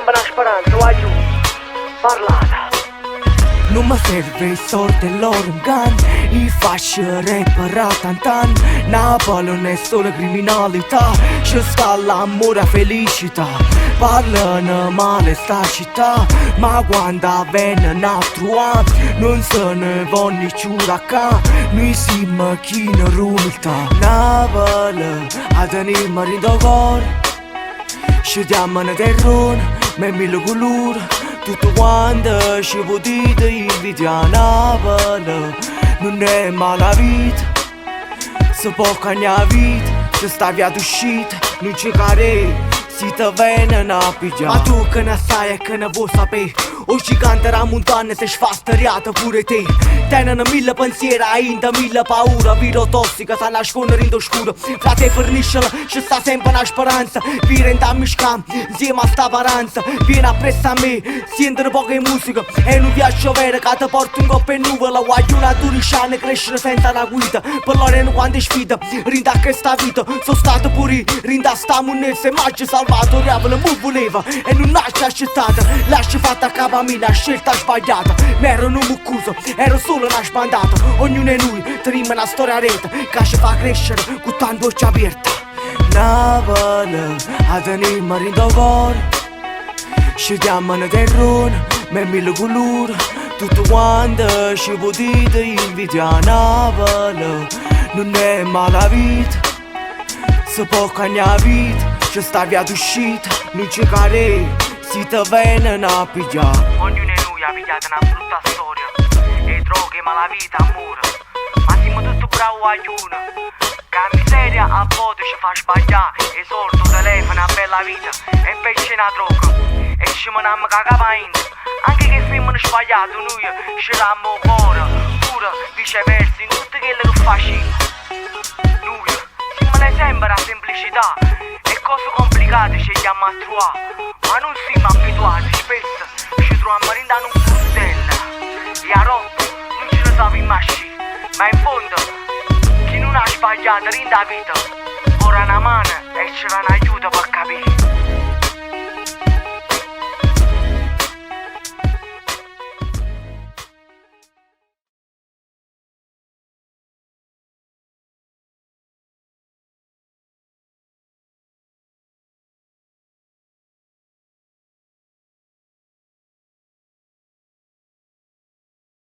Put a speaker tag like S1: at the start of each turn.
S1: sempre una speranza, vai giù, parlata.
S2: Non mi serve i soldi e l'oro in can, i fasci rapper tantan. Napoli non è solo criminalità, ci sta l'amore e felicità. Parlano male sta città, ma quando avviene un altro anno non se ne vanno più da qua. Noi siamo chi ne rumiltà. Napoli, a tenere in cuore, ci diamo un terrone, ma mille colori. Tutto quanto ci potete invidiare. Napoli non è mai la vita, se può cambiare vita, se sta via d'uscita, non ci care. Si te viene a pigliare. Ma tu che ne sai e che ne vuoi sapere, o gigante la montagna si fa steriata pure te. Tenono mille pensieri, ainda mille paura. Viro tossica, sa nascondere in oscuro. Frate forniscela, ci sta sempre una speranza. Vire in dammi scam, insieme a sta paranza. Vieni appresso a me, senti poca musica. E non piace vedere che ti porto in coppa e nuvola. Voglio una turisciana crescere senza una guida. Per loro non quante sfide, rinda a questa vita. Sono stato pure, rinda a sta munnezza. Ma ci salvato, Diavolo mi voleva e non lascia accettata. Lascia fatta a capo mia, la scelta sbagliata. Ma ero non mi accuso, ero solo una sbandata. Ognuno è noi, teniamo una storia retta che ci fa crescere con tanto voce aperta. Napoli, a tenere in cuore, ci diamo un terrone, ma mille colori. Tutto quanto ci potete invidiare. Napoli non è mai la vita, se può cambiare vita, ci sta via d'uscita, non ci care, si te viene a pigliare.
S1: Ognuno di noi ha pigliato una brutta storia, e droghe, malavita, amore. Ma siamo tutti bravi a uno, che la miseria a volte ci fa sbagliare. E soldo, telefono, una bella vita, e invece una droga. E ci maniamo cagavendo, anche che siamo sbagliati, noi ci diamo cuore, pure viceversa, in tutte quelle che facciamo. Noi siamo l'esempio della semplicità, e cose complicate scegliamo a trovare. Ma non siamo abituati, spesso ci troviamo in un fustello e a rotta non ce ne sappiamo uscire. Ma in fondo chi non ha sbagliato in la vita ora una mano e ce l'ha un aiuto per capire.